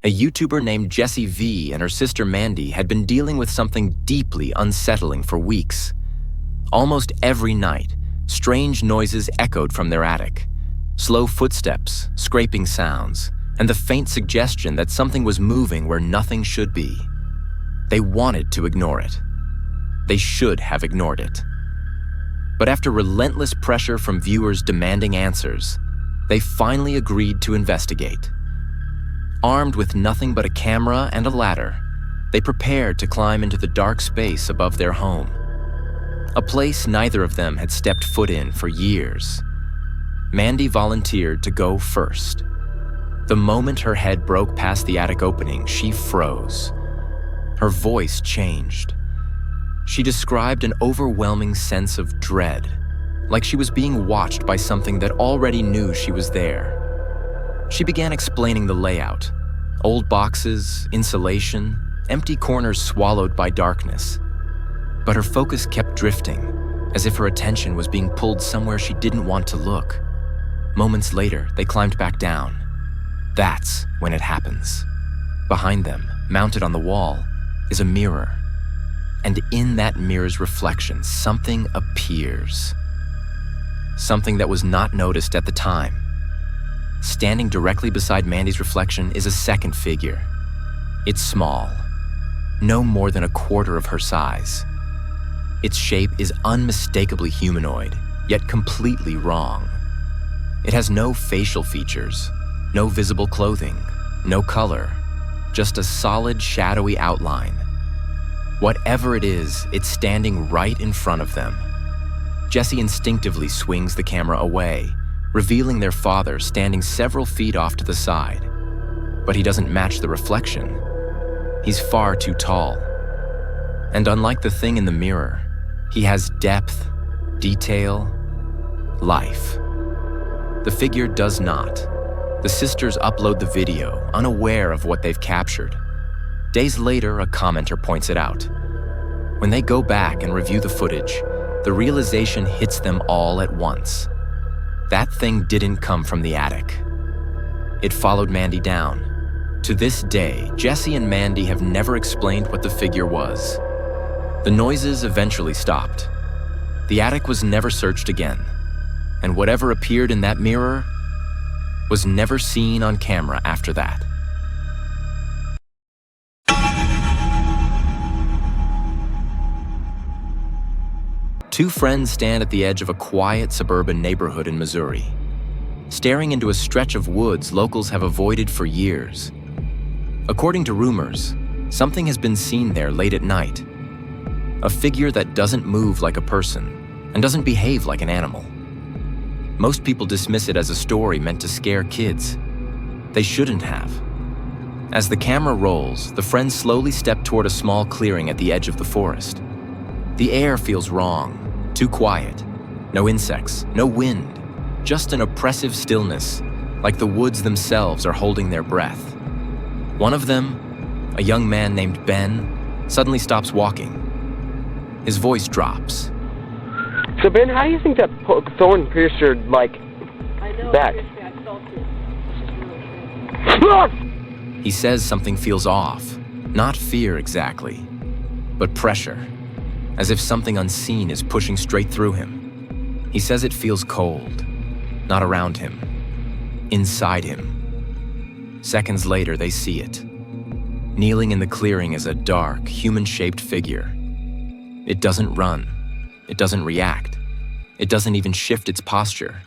A YouTuber named Jessie V and her sister Mandy had been dealing with something deeply unsettling for weeks. Almost every night, strange noises echoed from their attic. Slow footsteps, scraping sounds, and the faint suggestion that something was moving where nothing should be. They wanted to ignore it. They should have ignored it. But after relentless pressure from viewers demanding answers, they finally agreed to investigate. Armed with nothing but a camera and a ladder, they prepared to climb into the dark space above their home. A place neither of them had stepped foot in for years. Mandy volunteered to go first. The moment her head broke past the attic opening, she froze. Her voice changed. She described an overwhelming sense of dread, like she was being watched by something that already knew she was there. She began explaining the layout: old boxes, insulation, empty corners swallowed by darkness. But her focus kept drifting, as if her attention was being pulled somewhere she didn't want to look. Moments later, they climbed back down. That's when it happens. Behind them, mounted on the wall, is a mirror. And in that mirror's reflection, something appears. Something that was not noticed at the time. Standing directly beside Mandy's reflection is a second figure. It's small, no more than a quarter of her size. Its shape is unmistakably humanoid, yet completely wrong. It has no facial features, no visible clothing, no color, just a solid, shadowy outline. Whatever it is, it's standing right in front of them. Jessie instinctively swings the camera away, revealing their father standing several feet off to the side. But he doesn't match the reflection. He's far too tall. And unlike the thing in the mirror, he has depth, detail, life. The figure does not. The sisters upload the video, unaware of what they've captured. Days later, a commenter points it out. When they go back and review the footage, the realization hits them all at once. That thing didn't come from the attic. It followed Mandy down. To this day, Jessie and Mandy have never explained what the figure was. The noises eventually stopped. The attic was never searched again, and whatever appeared in that mirror was never seen on camera after that. Two friends stand at the edge of a quiet suburban neighborhood in Missouri, staring into a stretch of woods locals have avoided for years. According to rumors, something has been seen there late at night. A figure that doesn't move like a person and doesn't behave like an animal. Most people dismiss it as a story meant to scare kids. They shouldn't have. As the camera rolls, the friends slowly step toward a small clearing at the edge of the forest. The air feels wrong, too quiet. No insects, no wind, just an oppressive stillness, like the woods themselves are holding their breath. One of them, a young man named Ben, suddenly stops walking. His voice drops. So Ben, how do you think that thorn pierced your, back? He says something feels off. Not fear exactly, but pressure. As if something unseen is pushing straight through him. He says it feels cold, not around him, inside him. Seconds later, they see it. Kneeling in the clearing is a dark, human-shaped figure. It doesn't run. It doesn't react. It doesn't even shift its posture.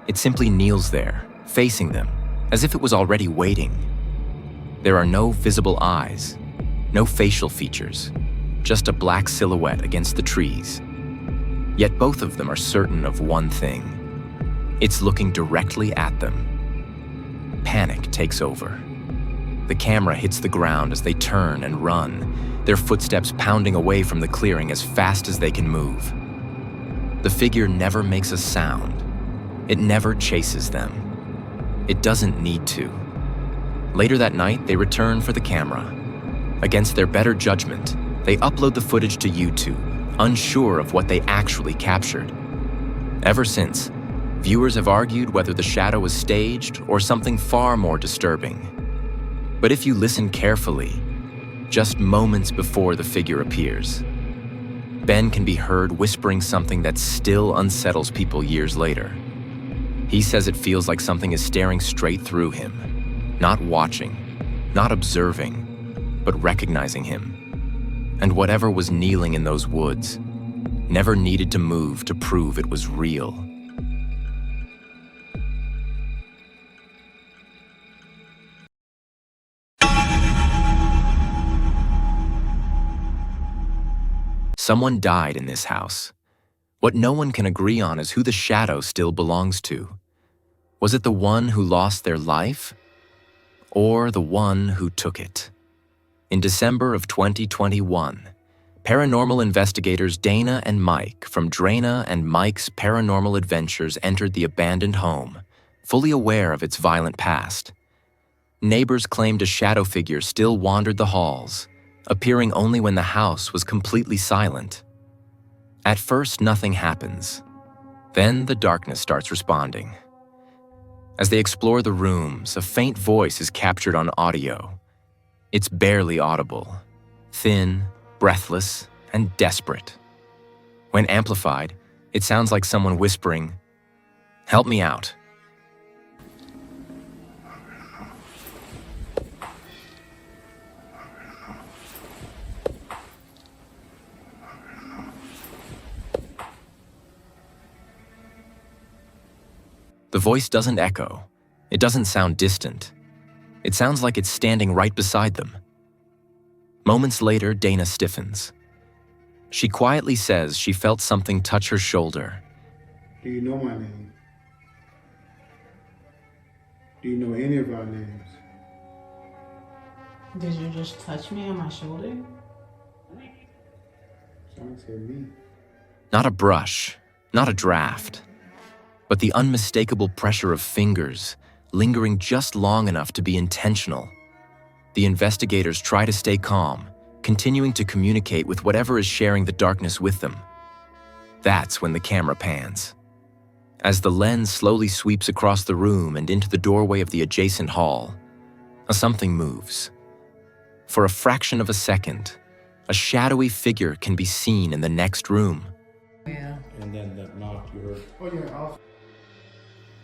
It simply kneels there, facing them, as if it was already waiting. There are no visible eyes, no facial features, just a black silhouette against the trees. Yet both of them are certain of one thing. It's looking directly at them. Panic takes over. The camera hits the ground as they turn and run, their footsteps pounding away from the clearing as fast as they can move. The figure never makes a sound. It never chases them. It doesn't need to. Later that night, they return for the camera. Against their better judgment, they upload the footage to YouTube, unsure of what they actually captured. Ever since, viewers have argued whether the shadow was staged or something far more disturbing. But if you listen carefully, just moments before the figure appears, Ben can be heard whispering something that still unsettles people years later. He says it feels like something is staring straight through him, not watching, not observing, but recognizing him. And whatever was kneeling in those woods never needed to move to prove it was real. Someone died in this house. What no one can agree on is who the shadow still belongs to. Was it the one who lost their life, or the one who took it? In December of 2021, paranormal investigators Dana and Mike from Drana and Mike's Paranormal Adventures entered the abandoned home, fully aware of its violent past. Neighbors claimed a shadow figure still wandered the halls, appearing only when the house was completely silent. At first, nothing happens. Then the darkness starts responding. As they explore the rooms, a faint voice is captured on audio. It's barely audible, thin, breathless, and desperate. When amplified, it sounds like someone whispering, "Help me out." The voice doesn't echo. It doesn't sound distant. It sounds like it's standing right beside them. Moments later, Dana stiffens. She quietly says she felt something touch her shoulder. Do you know my name? Do you know any of our names? Did you just touch me on my shoulder? Someone said me. Not a brush, not a draft, but the unmistakable pressure of fingers, lingering just long enough to be intentional. The investigators try to stay calm, continuing to communicate with whatever is sharing the darkness with them. That's when the camera pans. As the lens slowly sweeps across the room and into the doorway of the adjacent hall, something moves. For a fraction of a second, a shadowy figure can be seen in the next room. Yeah. And then that knock you heard. Oh yeah, off.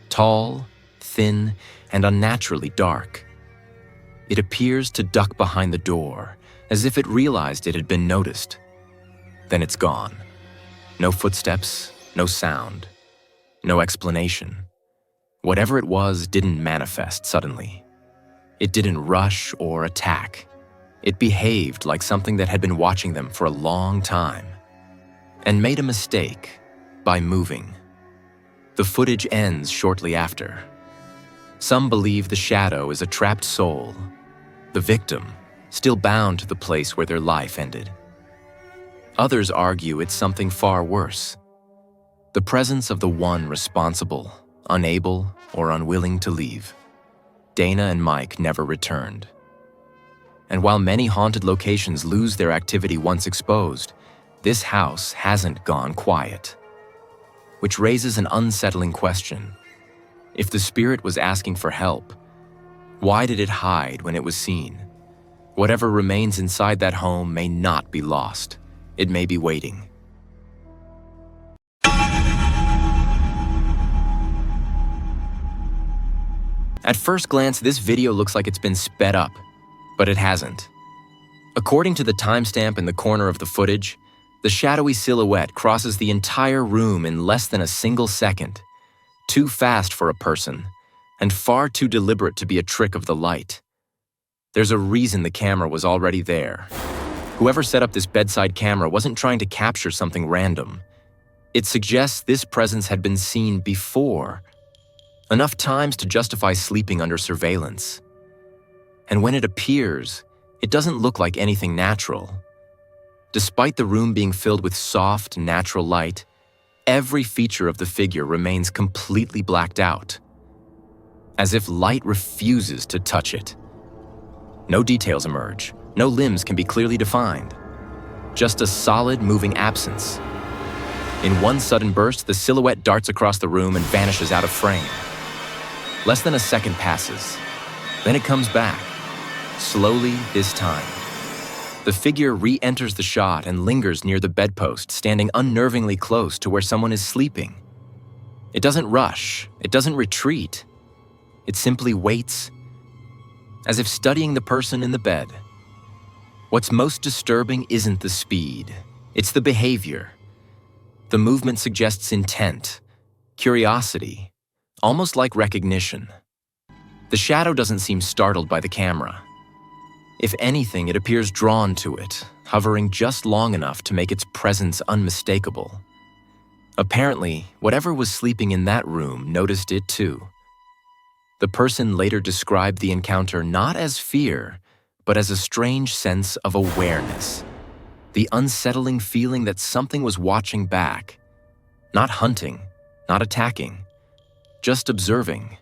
Tall, thin, and unnaturally dark. It appears to duck behind the door, as if it realized it had been noticed. Then it's gone. No footsteps, no sound, no explanation. Whatever it was didn't manifest suddenly. It didn't rush or attack. It behaved like something that had been watching them for a long time, and made a mistake by moving. The footage ends shortly after. Some believe the shadow is a trapped soul, the victim still bound to the place where their life ended. Others argue it's something far worse, the presence of the one responsible, unable or unwilling to leave. Dana and Mike never returned. And while many haunted locations lose their activity once exposed, this house hasn't gone quiet. Which raises an unsettling question. If the spirit was asking for help, why did it hide when it was seen? Whatever remains inside that home may not be lost. It may be waiting. At first glance, this video looks like it's been sped up, but it hasn't. According to the timestamp in the corner of the footage, the shadowy silhouette crosses the entire room in less than a single second. Too fast for a person, and far too deliberate to be a trick of the light. There's a reason the camera was already there. Whoever set up this bedside camera wasn't trying to capture something random. It suggests this presence had been seen before, enough times to justify sleeping under surveillance. And when it appears, it doesn't look like anything natural. Despite the room being filled with soft, natural light, every feature of the figure remains completely blacked out, as if light refuses to touch it. No details emerge, no limbs can be clearly defined. Just a solid, moving absence. In one sudden burst, the silhouette darts across the room and vanishes out of frame. Less than a second passes. Then it comes back, Slowly this time, the figure re-enters the shot and lingers near the bedpost, standing unnervingly close to where someone is sleeping. It doesn't rush, it doesn't retreat. It simply waits, as if studying the person in the bed. What's most disturbing isn't the speed, it's the behavior. The movement suggests intent, curiosity, almost like recognition. The shadow doesn't seem startled by the camera. If anything, it appears drawn to it, hovering just long enough to make its presence unmistakable. Apparently, whatever was sleeping in that room noticed it too. The person later described the encounter not as fear, but as a strange sense of awareness. The unsettling feeling that something was watching back, not hunting, not attacking, just observing.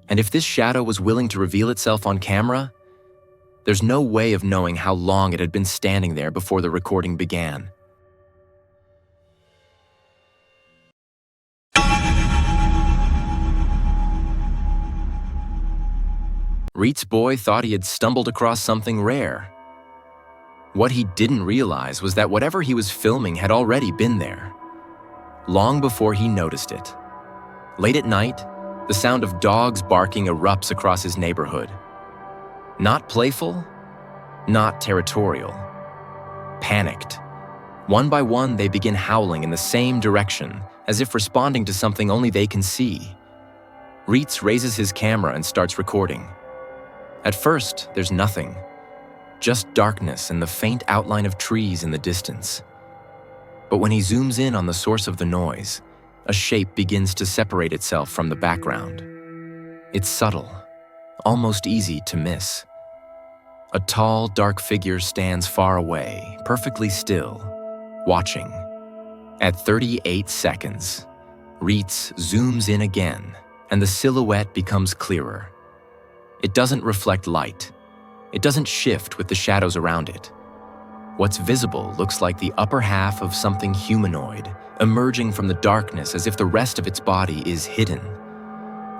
And if this shadow was willing to reveal itself on camera, there's no way of knowing how long it had been standing there before the recording began. Reet's boy thought he had stumbled across something rare. What he didn't realize was that whatever he was filming had already been there, long before he noticed it. Late at night, the sound of dogs barking erupts across his neighborhood. Not playful, not territorial. Panicked. One by one, they begin howling in the same direction, as if responding to something only they can see. Reetz raises his camera and starts recording. At first, there's nothing. Just darkness and the faint outline of trees in the distance. But when he zooms in on the source of the noise, a shape begins to separate itself from the background. It's subtle, almost easy to miss. A tall, dark figure stands far away, perfectly still, watching. At 38 seconds, Reetz zooms in again, and the silhouette becomes clearer. It doesn't reflect light. It doesn't shift with the shadows around it. What's visible looks like the upper half of something humanoid, emerging from the darkness as if the rest of its body is hidden,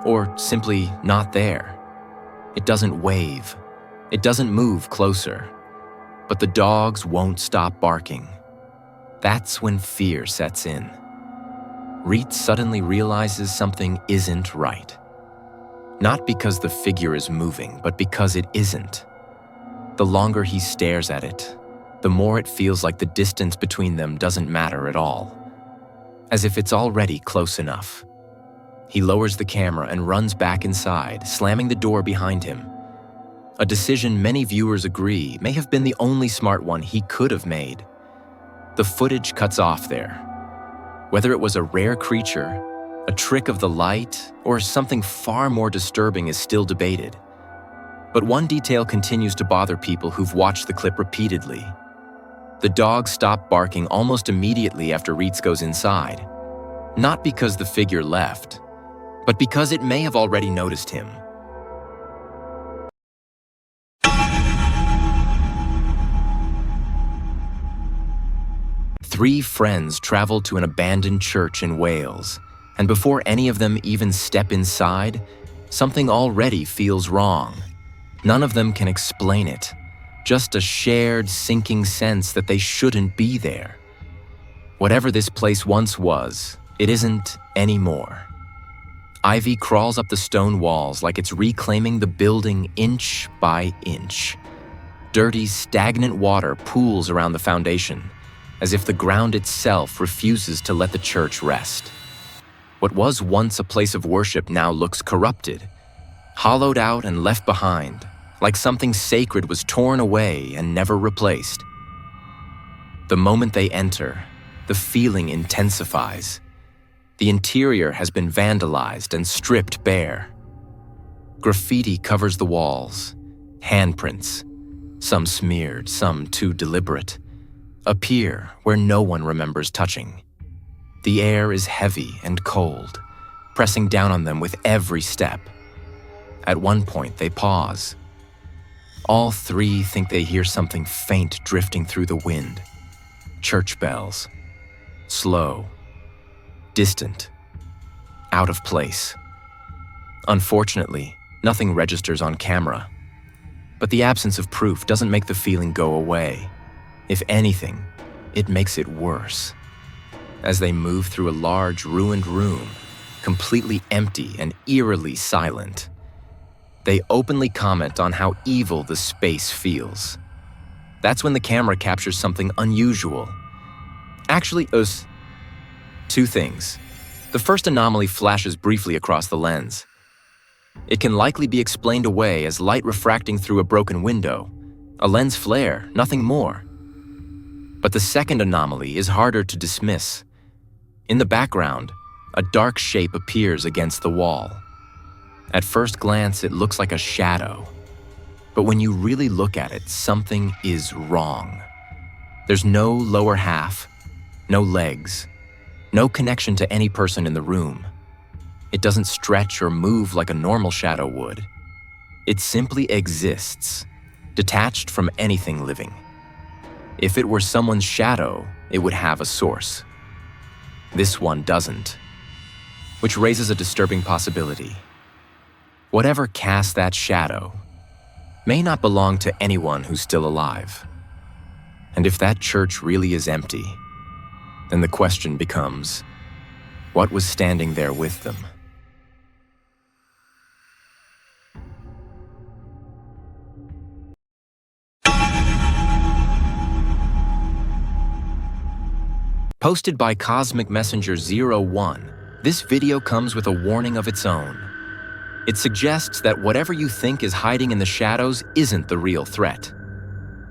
or simply not there. It doesn't wave. It doesn't move closer. But the dogs won't stop barking. That's when fear sets in. Reetz suddenly realizes something isn't right. Not because the figure is moving, but because it isn't. The longer he stares at it, the more it feels like the distance between them doesn't matter at all, as if it's already close enough. He lowers the camera and runs back inside, slamming the door behind him. A decision many viewers agree may have been the only smart one he could have made. The footage cuts off there. Whether it was a rare creature, a trick of the light, or something far more disturbing is still debated. But one detail continues to bother people who've watched the clip repeatedly. The dogs stop barking almost immediately after Reetz goes inside. Not because the figure left, but because it may have already noticed him. Three friends travel to an abandoned church in Wales, and before any of them even step inside, something already feels wrong. None of them can explain it, just a shared, sinking sense that they shouldn't be there. Whatever this place once was, it isn't anymore. Ivy crawls up the stone walls like it's reclaiming the building inch by inch. Dirty, stagnant water pools around the foundation, as if the ground itself refuses to let the church rest. What was once a place of worship now looks corrupted, hollowed out and left behind, like something sacred was torn away and never replaced. The moment they enter, the feeling intensifies. The interior has been vandalized and stripped bare. Graffiti covers the walls, handprints, some smeared, some too deliberate, appear where no one remembers touching. The air is heavy and cold, pressing down on them with every step. At one point, they pause. All three think they hear something faint drifting through the wind. Church bells. Slow. Distant. Out of place. Unfortunately, nothing registers on camera. But the absence of proof doesn't make the feeling go away. If anything, it makes it worse. As they move through a large, ruined room, completely empty and eerily silent, they openly comment on how evil the space feels. That's when the camera captures something unusual. Actually, two things. The first anomaly flashes briefly across the lens. It can likely be explained away as light refracting through a broken window, a lens flare, nothing more. But the second anomaly is harder to dismiss. In the background, a dark shape appears against the wall. At first glance, it looks like a shadow. But when you really look at it, something is wrong. There's no lower half, no legs, no connection to any person in the room. It doesn't stretch or move like a normal shadow would. It simply exists, detached from anything living. If it were someone's shadow, it would have a source. This one doesn't, which raises a disturbing possibility. Whatever cast that shadow may not belong to anyone who's still alive. And if that church really is empty, then the question becomes, what was standing there with them? Posted by Cosmic Messenger 01, this video comes with a warning of its own. It suggests that whatever you think is hiding in the shadows isn't the real threat.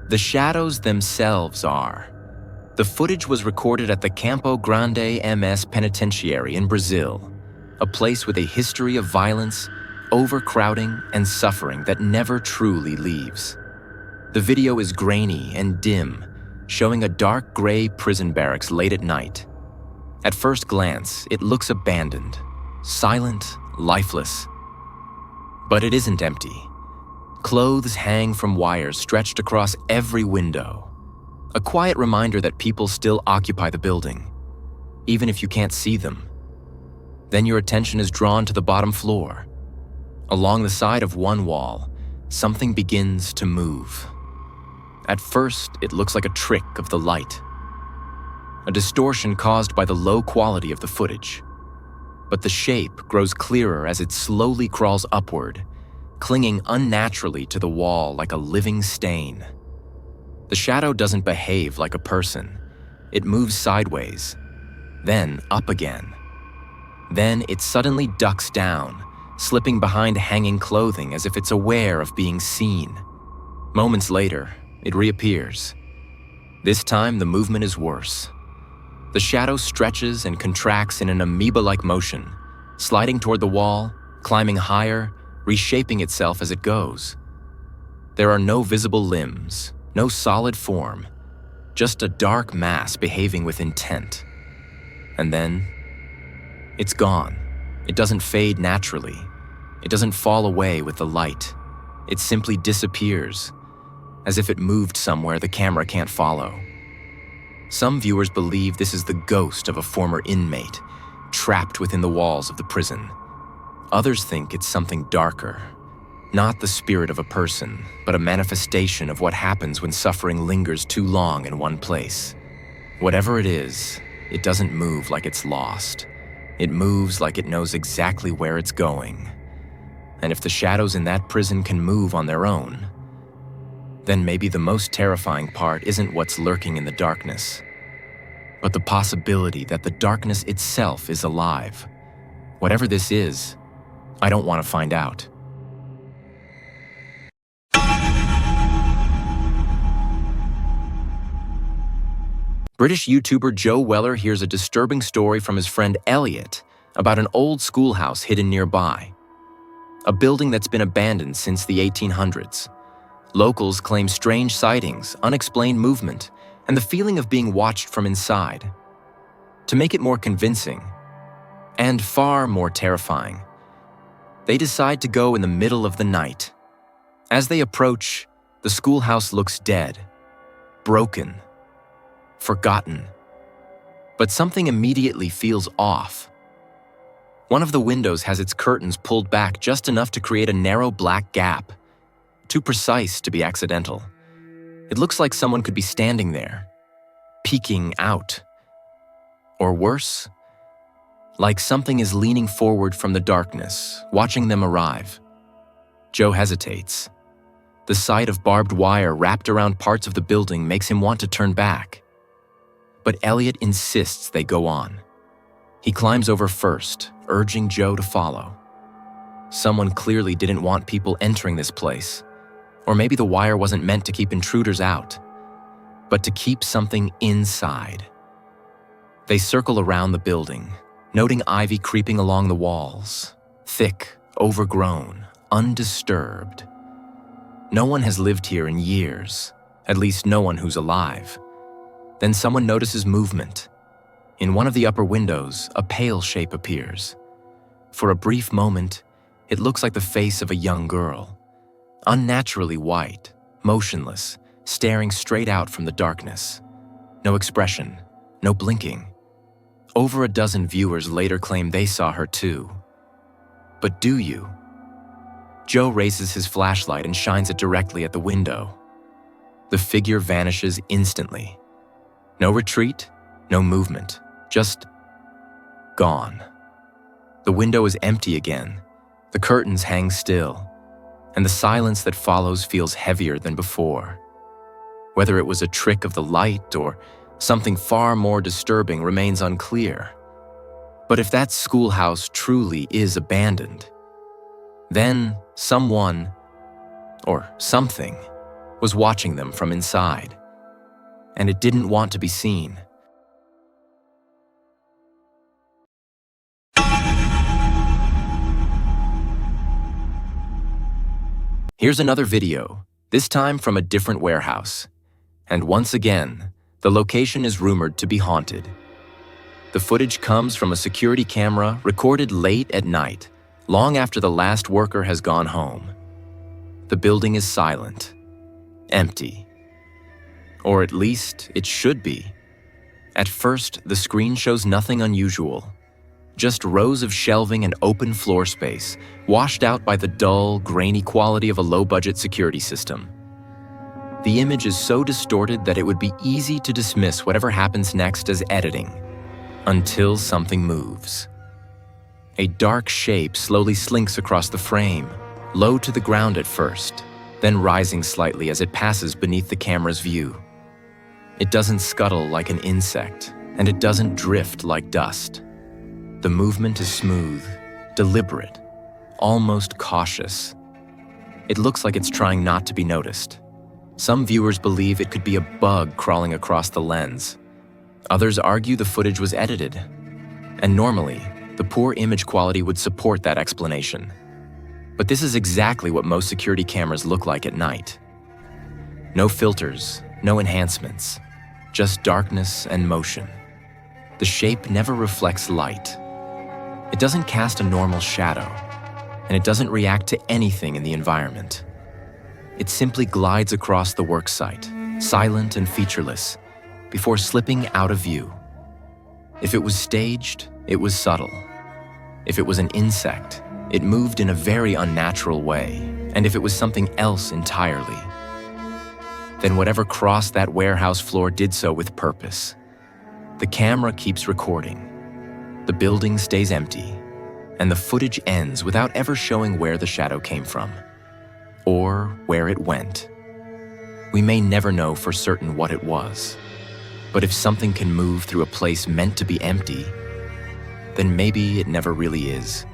The shadows themselves are. The footage was recorded at the Campo Grande MS Penitentiary in Brazil, a place with a history of violence, overcrowding, and suffering that never truly leaves. The video is grainy and dim, showing a dark gray prison barracks late at night. At first glance, it looks abandoned, silent, lifeless. But it isn't empty. Clothes hang from wires stretched across every window. A quiet reminder that people still occupy the building, even if you can't see them. Then your attention is drawn to the bottom floor. Along the side of one wall, something begins to move. At first, it looks like a trick of the light, a distortion caused by the low quality of the footage. But the shape grows clearer as it slowly crawls upward, clinging unnaturally to the wall like a living stain. The shadow doesn't behave like a person. It moves sideways, then up again. Then it suddenly ducks down, slipping behind hanging clothing as if it's aware of being seen. Moments later, it reappears. This time, the movement is worse. The shadow stretches and contracts in an amoeba-like motion, sliding toward the wall, climbing higher, reshaping itself as it goes. There are no visible limbs, no solid form, just a dark mass behaving with intent. And then, it's gone. It doesn't fade naturally. It doesn't fall away with the light. It simply disappears, as if it moved somewhere the camera can't follow. Some viewers believe this is the ghost of a former inmate, trapped within the walls of the prison. Others think it's something darker, not the spirit of a person, but a manifestation of what happens when suffering lingers too long in one place. Whatever it is, it doesn't move like it's lost. It moves like it knows exactly where it's going. And if the shadows in that prison can move on their own, then maybe the most terrifying part isn't what's lurking in the darkness, but the possibility that the darkness itself is alive. Whatever this is, I don't want to find out. British YouTuber Joe Weller hears a disturbing story from his friend Elliot about an old schoolhouse hidden nearby, a building that's been abandoned since the 1800s. Locals claim strange sightings, unexplained movement, and the feeling of being watched from inside. To make it more convincing, and far more terrifying, they decide to go in the middle of the night. As they approach, the schoolhouse looks dead, broken, forgotten. But something immediately feels off. One of the windows has its curtains pulled back just enough to create a narrow black gap. too precise to be accidental. It looks like someone could be standing there, peeking out. Or worse, like something is leaning forward from the darkness, watching them arrive. Joe hesitates. The sight of barbed wire wrapped around parts of the building makes him want to turn back. But Elliot insists they go on. He climbs over first, urging Joe to follow. Someone clearly didn't want people entering this place. Or maybe the wire wasn't meant to keep intruders out, but to keep something inside. They circle around the building, noting ivy creeping along the walls, thick, overgrown, undisturbed. No one has lived here in years, at least no one who's alive. Then someone notices movement. In one of the upper windows, a pale shape appears. For a brief moment, it looks like the face of a young girl, unnaturally white, motionless, staring straight out from the darkness. No expression, no blinking. Over a dozen viewers later claim they saw her too. But do you? Joe raises his flashlight and shines it directly at the window. The figure vanishes instantly. No retreat, no movement, just gone. The window is empty again. The curtains hang still, and the silence that follows feels heavier than before. Whether it was a trick of the light or something far more disturbing remains unclear. But if that schoolhouse truly is abandoned, then someone, or something, was watching them from inside, and it didn't want to be seen. Here's another video, this time from a different warehouse. And once again, the location is rumored to be haunted. The footage comes from a security camera recorded late at night, long after the last worker has gone home. The building is silent, empty. Or at least it should be. At first, the screen shows nothing unusual. Just rows of shelving and open floor space, washed out by the dull, grainy quality of a low-budget security system. The image is so distorted that it would be easy to dismiss whatever happens next as editing, until something moves. A dark shape slowly slinks across the frame, low to the ground at first, then rising slightly as it passes beneath the camera's view. It doesn't scuttle like an insect, and it doesn't drift like dust. The movement is smooth, deliberate, almost cautious. It looks like it's trying not to be noticed. Some viewers believe it could be a bug crawling across the lens. Others argue the footage was edited. And normally, the poor image quality would support that explanation. But this is exactly what most security cameras look like at night. No filters, no enhancements, just darkness and motion. The shape never reflects light. It doesn't cast a normal shadow, and it doesn't react to anything in the environment. It simply glides across the worksite, silent and featureless, before slipping out of view. If it was staged, it was subtle. If it was an insect, it moved in a very unnatural way, and if it was something else entirely, then whatever crossed that warehouse floor did so with purpose. The camera keeps recording. The building stays empty, and the footage ends without ever showing where the shadow came from, or where it went. We may never know for certain what it was, but if something can move through a place meant to be empty, then maybe it never really is.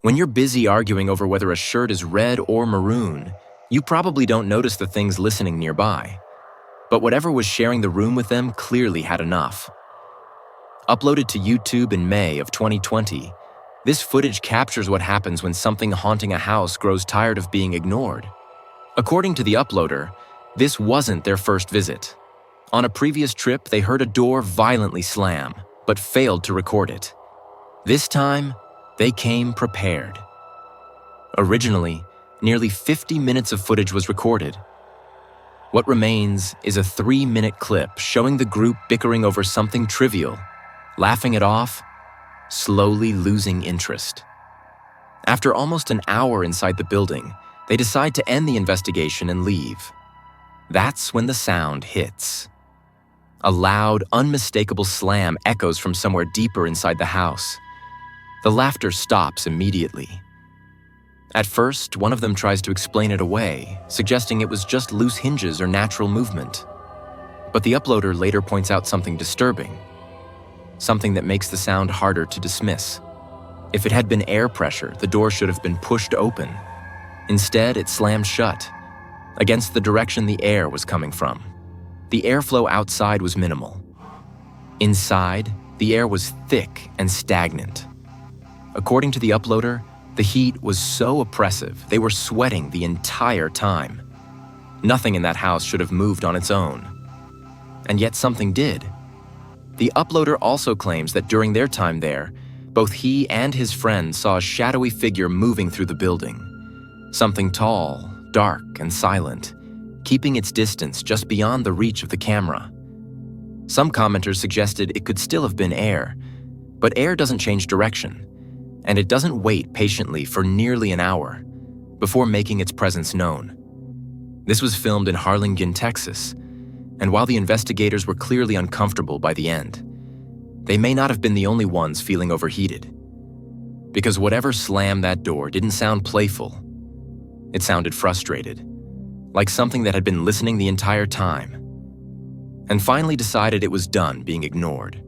When you're busy arguing over whether a shirt is red or maroon, you probably don't notice the things listening nearby. But whatever was sharing the room with them clearly had enough. Uploaded to YouTube in May of 2020, this footage captures what happens when something haunting a house grows tired of being ignored. According to the uploader, this wasn't their first visit. On a previous trip, they heard a door violently slam, but failed to record it. This time, they came prepared. Originally, nearly 50 minutes of footage was recorded. What remains is a 3-minute clip showing the group bickering over something trivial, laughing it off, slowly losing interest. After almost an hour inside the building, they decide to end the investigation and leave. That's when the sound hits. A loud, unmistakable slam echoes from somewhere deeper inside the house. The laughter stops immediately. At first, one of them tries to explain it away, suggesting it was just loose hinges or natural movement. But the uploader later points out something disturbing, something that makes the sound harder to dismiss. If it had been air pressure, the door should have been pushed open. Instead, it slammed shut, against the direction the air was coming from. The airflow outside was minimal. Inside, the air was thick and stagnant. According to the uploader, the heat was so oppressive they were sweating the entire time. Nothing in that house should have moved on its own. And yet something did. The uploader also claims that during their time there, both he and his friend saw a shadowy figure moving through the building. Something tall, dark, and silent, keeping its distance just beyond the reach of the camera. Some commenters suggested it could still have been air, but air doesn't change direction, and it doesn't wait patiently for nearly an hour before making its presence known. This was filmed in Harlingen, Texas, and while the investigators were clearly uncomfortable by the end, they may not have been the only ones feeling overheated. Because whatever slammed that door didn't sound playful. It sounded frustrated, like something that had been listening the entire time, and finally decided it was done being ignored.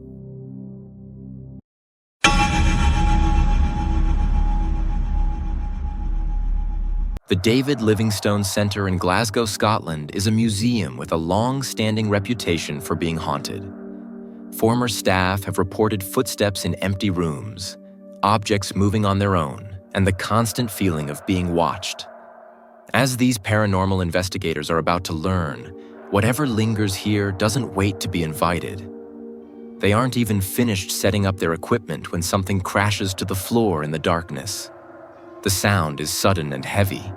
The David Livingstone Centre in Glasgow, Scotland is a museum with a long-standing reputation for being haunted. Former staff have reported footsteps in empty rooms, objects moving on their own, and the constant feeling of being watched. As these paranormal investigators are about to learn, whatever lingers here doesn't wait to be invited. They aren't even finished setting up their equipment when something crashes to the floor in the darkness. The sound is sudden and heavy.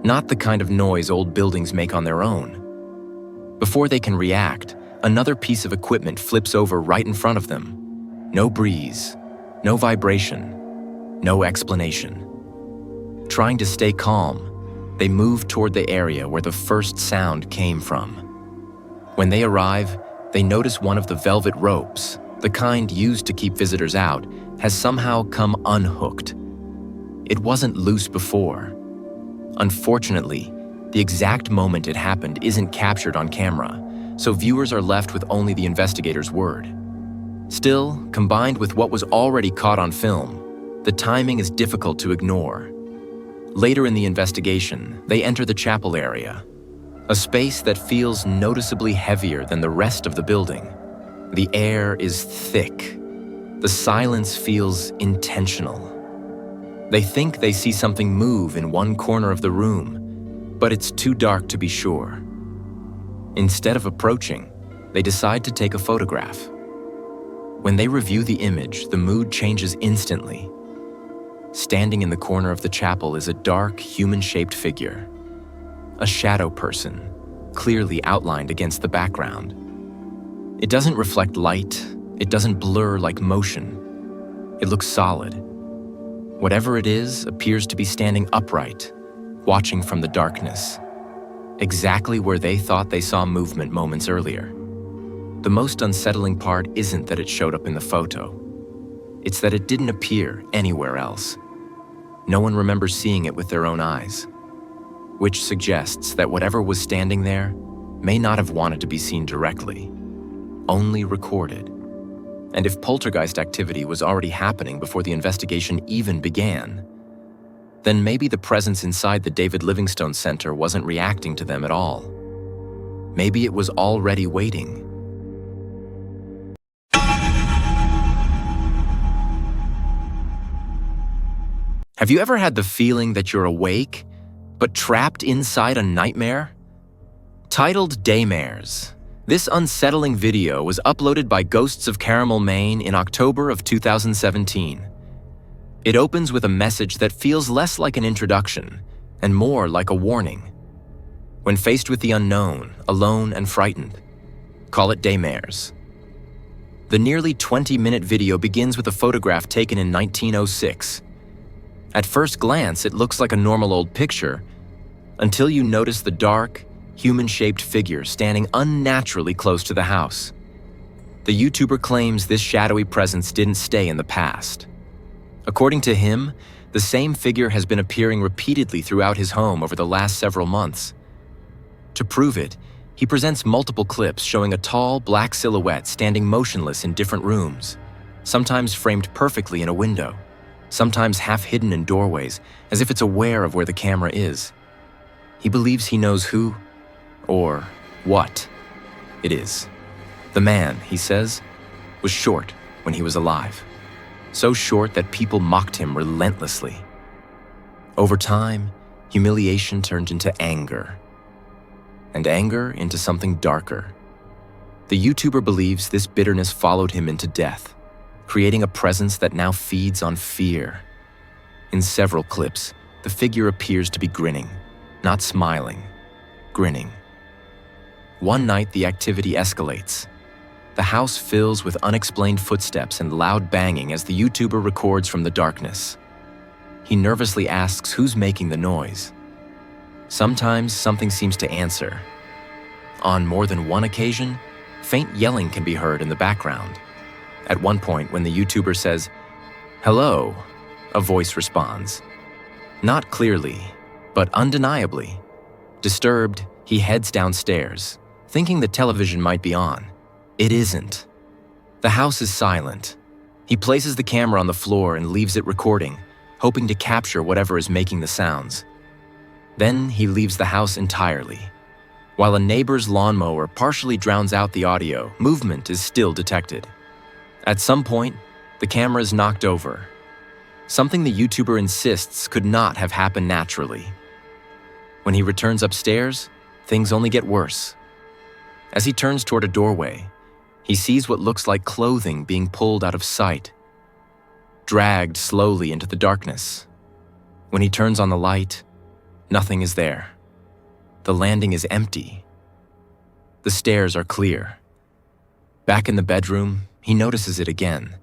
Not the kind of noise old buildings make on their own. Before they can react, another piece of equipment flips over right in front of them. No breeze, no vibration, no explanation. Trying to stay calm, they move toward the area where the first sound came from. When they arrive, they notice one of the velvet ropes, the kind used to keep visitors out, has somehow come unhooked. It wasn't loose before. Unfortunately, the exact moment it happened isn't captured on camera, so viewers are left with only the investigator's word. Still, combined with what was already caught on film, the timing is difficult to ignore. Later in the investigation, they enter the chapel area, a space that feels noticeably heavier than the rest of the building. The air is thick. The silence feels intentional. They think they see something move in one corner of the room, but it's too dark to be sure. Instead of approaching, they decide to take a photograph. When they review the image, the mood changes instantly. Standing in the corner of the chapel is a dark, human-shaped figure. A shadow person, clearly outlined against the background. It doesn't reflect light, it doesn't blur like motion. It looks solid. Whatever it is appears to be standing upright, watching from the darkness, exactly where they thought they saw movement moments earlier. The most unsettling part isn't that it showed up in the photo. It's that it didn't appear anywhere else. No one remembers seeing it with their own eyes, which suggests that whatever was standing there may not have wanted to be seen directly, only recorded. And if poltergeist activity was already happening before the investigation even began, then maybe the presence inside the David Livingstone Center wasn't reacting to them at all. Maybe it was already waiting. Have you ever had the feeling that you're awake, but trapped inside a nightmare? Titled Daymares, this unsettling video was uploaded by Ghosts of Caramel, Maine in October of 2017. It opens with a message that feels less like an introduction and more like a warning. When faced with the unknown, alone and frightened, call it daymares. The nearly 20-minute video begins with a photograph taken in 1906. At first glance, it looks like a normal old picture, until you notice the dark, human-shaped figure standing unnaturally close to the house. The YouTuber claims this shadowy presence didn't stay in the past. According to him, the same figure has been appearing repeatedly throughout his home over the last several months. To prove it, he presents multiple clips showing a tall, black silhouette standing motionless in different rooms, sometimes framed perfectly in a window, sometimes half hidden in doorways, as if it's aware of where the camera is. He believes he knows who, or what, it is. The man, he says, was short when he was alive. So short that people mocked him relentlessly. Over time, humiliation turned into anger, and anger into something darker. The YouTuber believes this bitterness followed him into death, creating a presence that now feeds on fear. In several clips, the figure appears to be grinning, not smiling, grinning. One night, the activity escalates. The house fills with unexplained footsteps and loud banging as the YouTuber records from the darkness. He nervously asks who's making the noise. Sometimes something seems to answer. On more than one occasion, faint yelling can be heard in the background. At one point, when the YouTuber says, "Hello," a voice responds. Not clearly, but undeniably. Disturbed, he heads downstairs, thinking the television might be on. It isn't. The house is silent. He places the camera on the floor and leaves it recording, hoping to capture whatever is making the sounds. Then he leaves the house entirely. While a neighbor's lawnmower partially drowns out the audio, movement is still detected. At some point, the camera is knocked over, something the YouTuber insists could not have happened naturally. When he returns upstairs, things only get worse. As he turns toward a doorway, he sees what looks like clothing being pulled out of sight, dragged slowly into the darkness. When he turns on the light, nothing is there. The landing is empty. The stairs are clear. Back in the bedroom, he notices it again.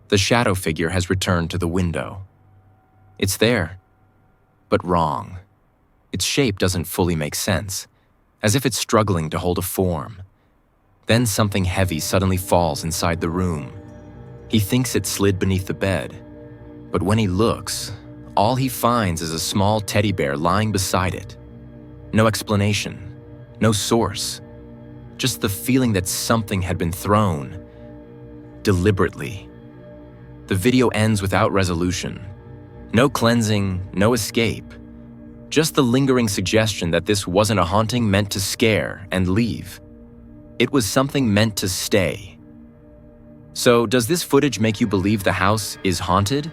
The shadow figure has returned to the window. It's there, but wrong. Its shape doesn't fully make sense, as if it's struggling to hold a form. Then something heavy suddenly falls inside the room. He thinks it slid beneath the bed, but when he looks, all he finds is a small teddy bear lying beside it. No explanation, no source, just the feeling that something had been thrown, deliberately. The video ends without resolution. No cleansing, no escape. Just the lingering suggestion that this wasn't a haunting meant to scare and leave. It was something meant to stay. So, does this footage make you believe the house is haunted?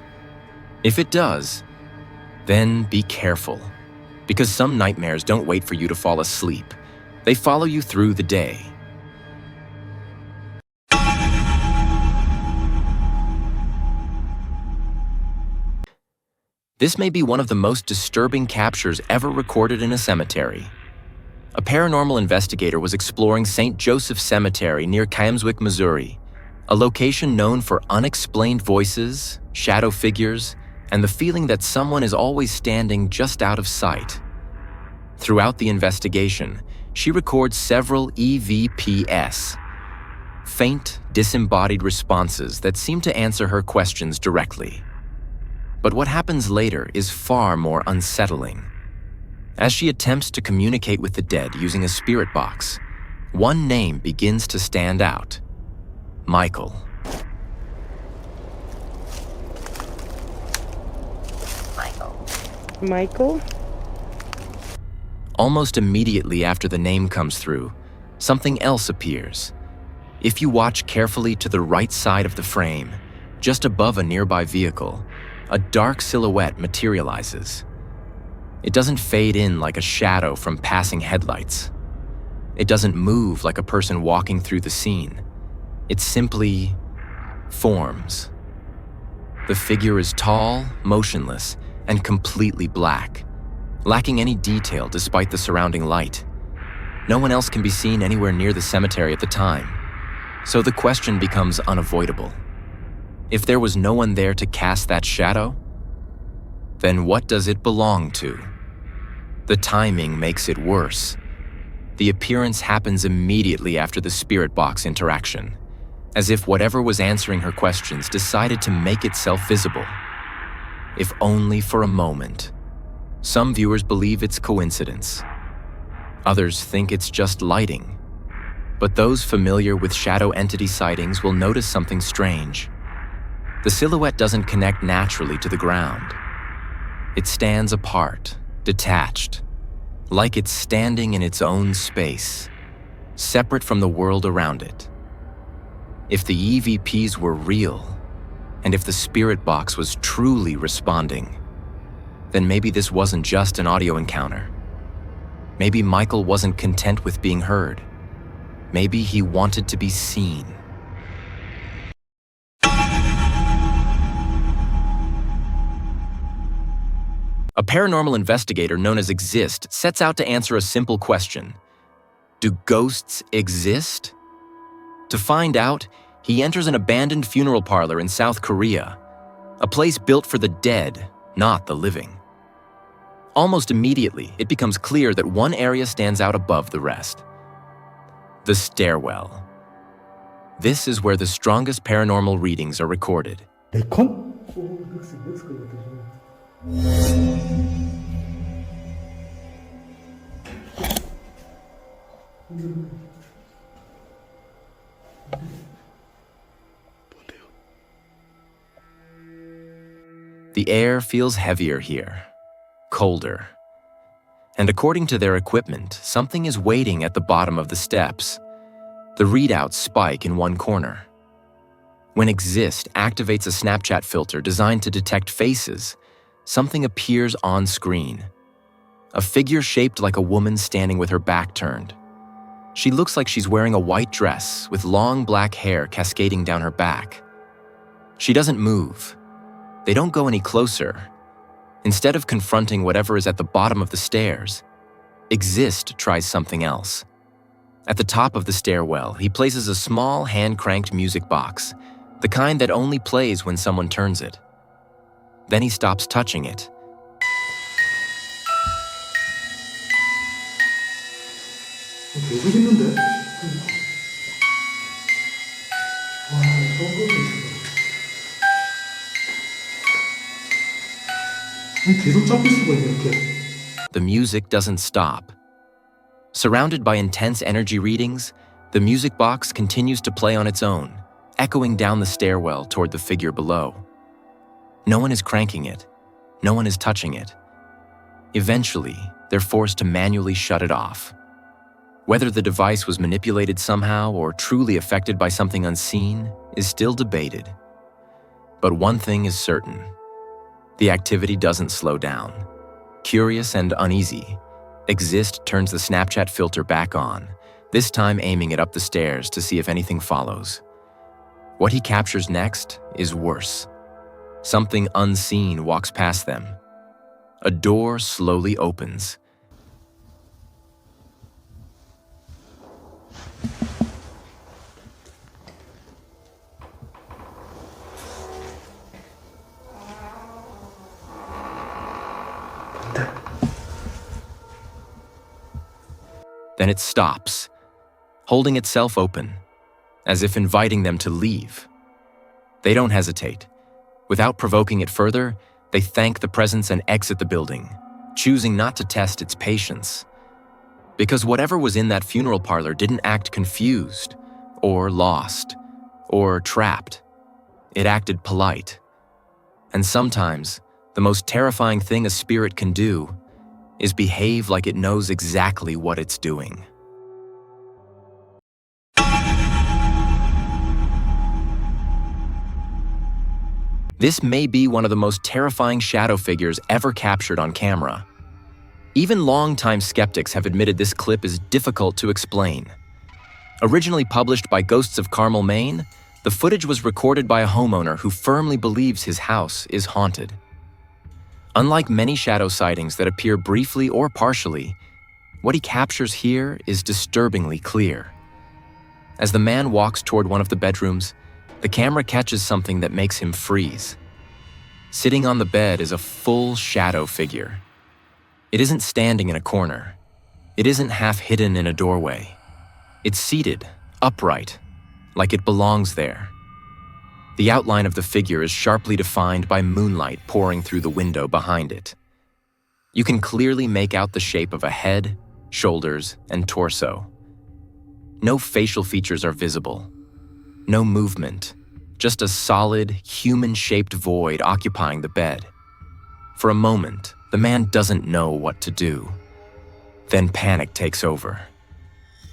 If it does, then be careful, because some nightmares don't wait for you to fall asleep. They follow you through the day. This may be one of the most disturbing captures ever recorded in a cemetery. A paranormal investigator was exploring St. Joseph Cemetery near Kiamswick, Missouri, a location known for unexplained voices, shadow figures, and the feeling that someone is always standing just out of sight. Throughout the investigation, she records several EVPs, faint, disembodied responses that seem to answer her questions directly. But what happens later is far more unsettling. As she attempts to communicate with the dead using a spirit box, one name begins to stand out: Michael. Michael? Almost immediately after the name comes through, something else appears. If you watch carefully to the right side of the frame, just above a nearby vehicle, a dark silhouette materializes. It doesn't fade in like a shadow from passing headlights. It doesn't move like a person walking through the scene. It simply forms. The figure is tall, motionless, and completely black, lacking any detail despite the surrounding light. No one else can be seen anywhere near the cemetery at the time, so the question becomes unavoidable. If there was no one there to cast that shadow, then what does it belong to? The timing makes it worse. The appearance happens immediately after the spirit box interaction, as if whatever was answering her questions decided to make itself visible. If only for a moment. Some viewers believe it's coincidence. Others think it's just lighting. But those familiar with shadow entity sightings will notice something strange. The silhouette doesn't connect naturally to the ground. It stands apart, detached, like it's standing in its own space, separate from the world around it. If the EVPs were real, and if the spirit box was truly responding, then maybe this wasn't just an audio encounter. Maybe Michael wasn't content with being heard. Maybe he wanted to be seen. A paranormal investigator known as Exist sets out to answer a simple question. Do ghosts exist? To find out, he enters an abandoned funeral parlor in South Korea, a place built for the dead, not the living. Almost immediately, it becomes clear that one area stands out above the rest. The stairwell. This is where the strongest paranormal readings are recorded. 베이컨? The air feels heavier here, colder. And according to their equipment, something is waiting at the bottom of the steps. The readouts spike in one corner. When Exist activates a Snapchat filter designed to detect faces, something appears on screen. A figure shaped like a woman standing with her back turned. She looks like she's wearing a white dress with long black hair cascading down her back. She doesn't move. They don't go any closer. Instead of confronting whatever is at the bottom of the stairs, Exist tries something else. At the top of the stairwell, he places a small hand-cranked music box, the kind that only plays when someone turns it. Then he stops touching it. 계속 있는데? 와, 처음 보네. 계속 잡힐 수가 있네, 이렇게. The music doesn't stop. Surrounded by intense energy readings, the music box continues to play on its own, echoing down the stairwell toward the figure below. No one is cranking it. No one is touching it. Eventually, they're forced to manually shut it off. Whether the device was manipulated somehow or truly affected by something unseen is still debated. But one thing is certain. The activity doesn't slow down. Curious and uneasy, Exist turns the Snapchat filter back on, this time aiming it up the stairs to see if anything follows. What he captures next is worse. Something unseen walks past them. A door slowly opens. Then it stops, holding itself open, as if inviting them to leave. They don't hesitate. Without provoking it further, they thank the presence and exit the building, choosing not to test its patience. Because whatever was in that funeral parlor didn't act confused, or lost, or trapped. It acted polite. And sometimes, the most terrifying thing a spirit can do is behave like it knows exactly what it's doing. This may be one of the most terrifying shadow figures ever captured on camera. Even longtime skeptics have admitted this clip is difficult to explain. Originally published by Ghosts of Carmel, Maine, the footage was recorded by a homeowner who firmly believes his house is haunted. Unlike many shadow sightings that appear briefly or partially, What he captures here is disturbingly clear. As the man walks toward one of the bedrooms, the camera catches something that makes him freeze. Sitting on the bed is a full shadow figure. It isn't standing in a corner. It isn't half hidden in a doorway. It's seated, upright, like it belongs there. The outline of the figure is sharply defined by moonlight pouring through the window behind it. You can clearly make out the shape of a head, shoulders, and torso. No facial features are visible. No movement, just a solid, human-shaped void occupying the bed. For a moment, the man doesn't know what to do. Then panic takes over.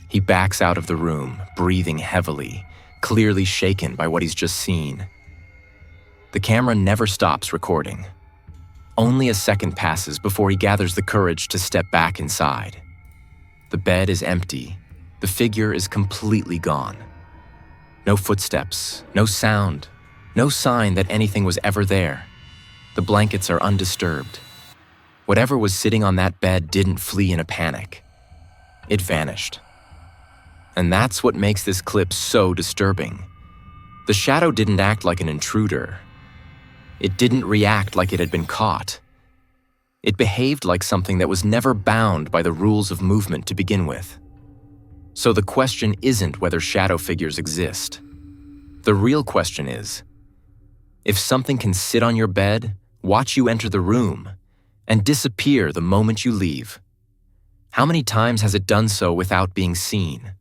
He backs out of the room, breathing heavily, clearly shaken by what he's just seen. The camera never stops recording. Only a second passes before he gathers the courage to step back inside. The bed is empty. The figure is completely gone. No footsteps, no sound, no sign that anything was ever there. The blankets are undisturbed. Whatever was sitting on that bed didn't flee in a panic. It vanished. And that's what makes this clip so disturbing. The shadow didn't act like an intruder. It didn't react like it had been caught. It behaved like something that was never bound by the rules of movement to begin with. So the question isn't whether shadow figures exist. The real question is, if something can sit on your bed, watch you enter the room, and disappear the moment you leave, how many times has it done so without being seen?